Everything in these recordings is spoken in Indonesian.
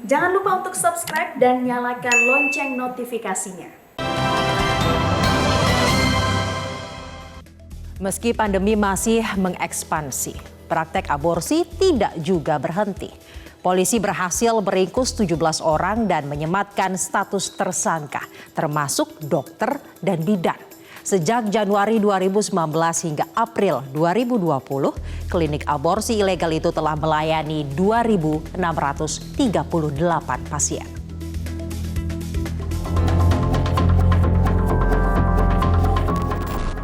Jangan lupa untuk subscribe dan nyalakan lonceng notifikasinya. Meski pandemi masih mengekspansi, praktek aborsi tidak juga berhenti. Polisi berhasil meringkus 17 orang dan menyematkan status tersangka, termasuk dokter dan bidan. Sejak Januari 2019 hingga April 2020, klinik aborsi ilegal itu telah melayani 2.638 pasien.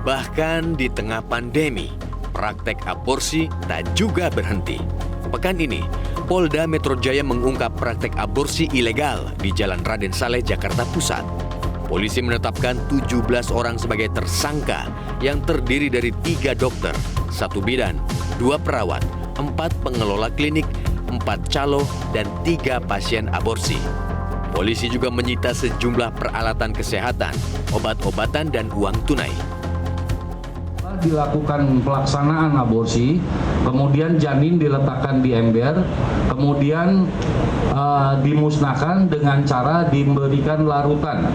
Bahkan di tengah pandemi, praktek aborsi tak juga berhenti. Pekan ini, Polda Metro Jaya mengungkap praktek aborsi ilegal di Jalan Raden Saleh, Jakarta Pusat. Polisi menetapkan 17 orang sebagai tersangka yang terdiri dari 3 dokter, 1 bidan, 2 perawat, 4 pengelola klinik, 4 calo, dan 3 pasien aborsi. Polisi juga menyita sejumlah peralatan kesehatan, obat-obatan, dan uang tunai. Dilakukan pelaksanaan aborsi, kemudian janin diletakkan di ember, kemudian dimusnahkan dengan cara diberikan larutan,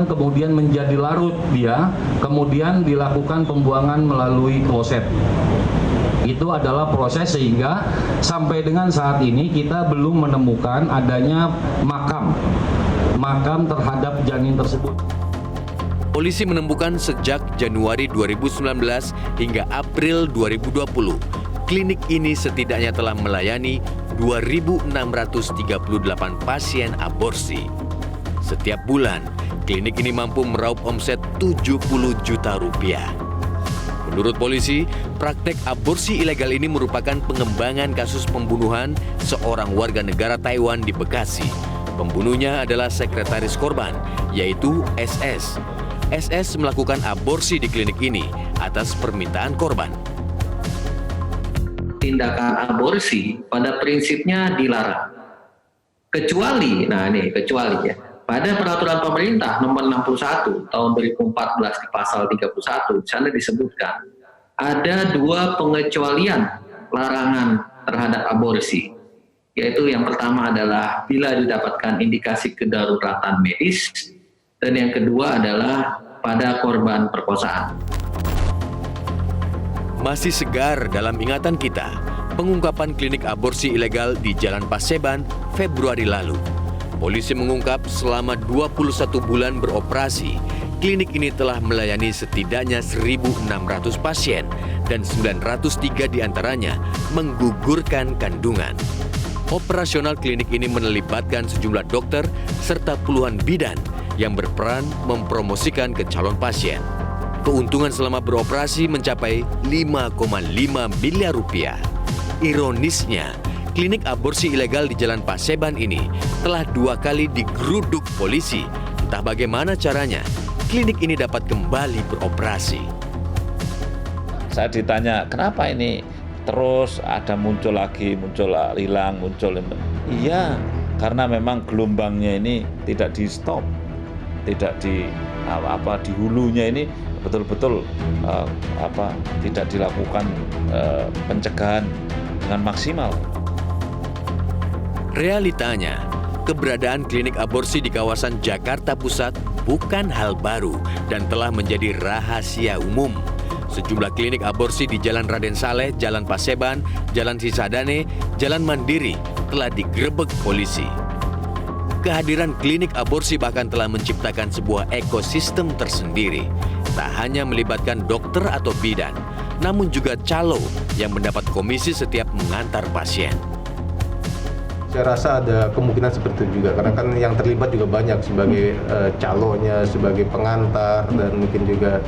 kemudian menjadi larut dia, kemudian dilakukan pembuangan melalui kloset. Itu adalah proses sehingga sampai dengan saat ini kita belum menemukan adanya makam terhadap janin tersebut. Polisi menemukan sejak Januari 2019 hingga April 2020, klinik ini setidaknya telah melayani 2.638 pasien aborsi. Setiap bulan, klinik ini mampu meraup omset 70 juta rupiah. Menurut polisi, praktek aborsi ilegal ini merupakan pengembangan kasus pembunuhan seorang warga negara Taiwan di Bekasi. Pembunuhnya adalah sekretaris korban, yaitu SS. SS melakukan aborsi di klinik ini atas permintaan korban. Tindakan aborsi pada prinsipnya dilarang. Kecuali ya, pada peraturan pemerintah nomor 61 tahun 2014 di pasal 31, di sana disebutkan ada 2 pengecualian larangan terhadap aborsi. Yaitu yang pertama adalah bila didapatkan indikasi kedaruratan medis, dan yang kedua adalah pada korban perkosaan. Masih segar dalam ingatan kita, pengungkapan klinik aborsi ilegal di Jalan Paseban Februari lalu. Polisi mengungkap selama 21 bulan beroperasi, klinik ini telah melayani setidaknya 1.600 pasien dan 903 diantaranya menggugurkan kandungan. Operasional klinik ini melibatkan sejumlah dokter serta puluhan bidan yang berperan mempromosikan ke calon pasien. Keuntungan selama beroperasi mencapai 5,5 miliar rupiah. Ironisnya, klinik aborsi ilegal di Jalan Paseban ini telah 2 kali digeruduk polisi. Entah bagaimana caranya, klinik ini dapat kembali beroperasi. Saya ditanya, kenapa ini terus ada muncul lagi, muncul hilang, muncul. Iya, karena memang gelombangnya ini tidak di stop, tidak di hulunya ini betul-betul tidak dilakukan pencegahan dengan maksimal. Realitanya, keberadaan klinik aborsi di kawasan Jakarta Pusat bukan hal baru dan telah menjadi rahasia umum. Sejumlah klinik aborsi di Jalan Raden Saleh, Jalan Paseban, Jalan Cisadane, Jalan Mandiri telah digerebek polisi. Kehadiran klinik aborsi bahkan telah menciptakan sebuah ekosistem tersendiri. Tak hanya melibatkan dokter atau bidan, namun juga calo yang mendapat komisi setiap mengantar pasien. Saya rasa ada kemungkinan seperti itu juga, karena kan yang terlibat juga banyak sebagai calonya, sebagai pengantar, dan mungkin juga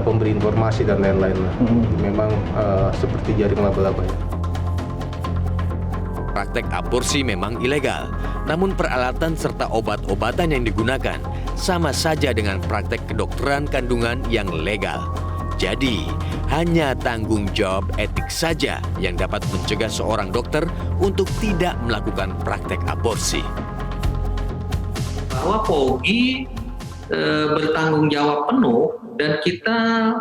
pemberi informasi dan lain-lain. Memang seperti jaring laba-laba. Praktek aborsi memang ilegal, namun peralatan serta obat-obatan yang digunakan sama saja dengan praktek kedokteran kandungan yang legal. Jadi, hanya tanggung jawab etik saja yang dapat mencegah seorang dokter untuk tidak melakukan praktek aborsi. Bahwa POGI bertanggung jawab penuh dan kita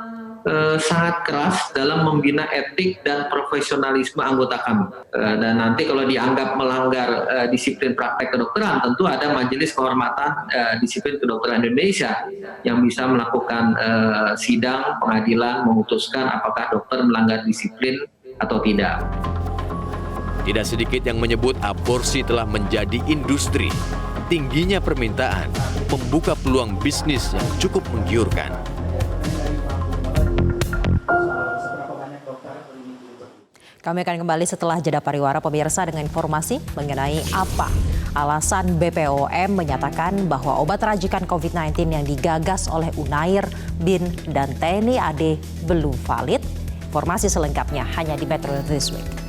sangat keras dalam membina etik dan profesionalisme anggota kami. Dan nanti kalau dianggap melanggar disiplin praktek kedokteran, tentu ada Majelis Kehormatan Disiplin Kedokteran Indonesia yang bisa melakukan sidang pengadilan memutuskan apakah dokter melanggar disiplin atau tidak. Tidak sedikit yang menyebut aborsi telah menjadi industri. Tingginya permintaan membuka peluang bisnis yang cukup menggiurkan. Kami akan kembali setelah jeda pariwara pemirsa dengan informasi mengenai apa alasan BPOM menyatakan bahwa obat racikan COVID-19 yang digagas oleh Unair, BIN, dan TNI AD belum valid. Informasi selengkapnya hanya di Metro This Week.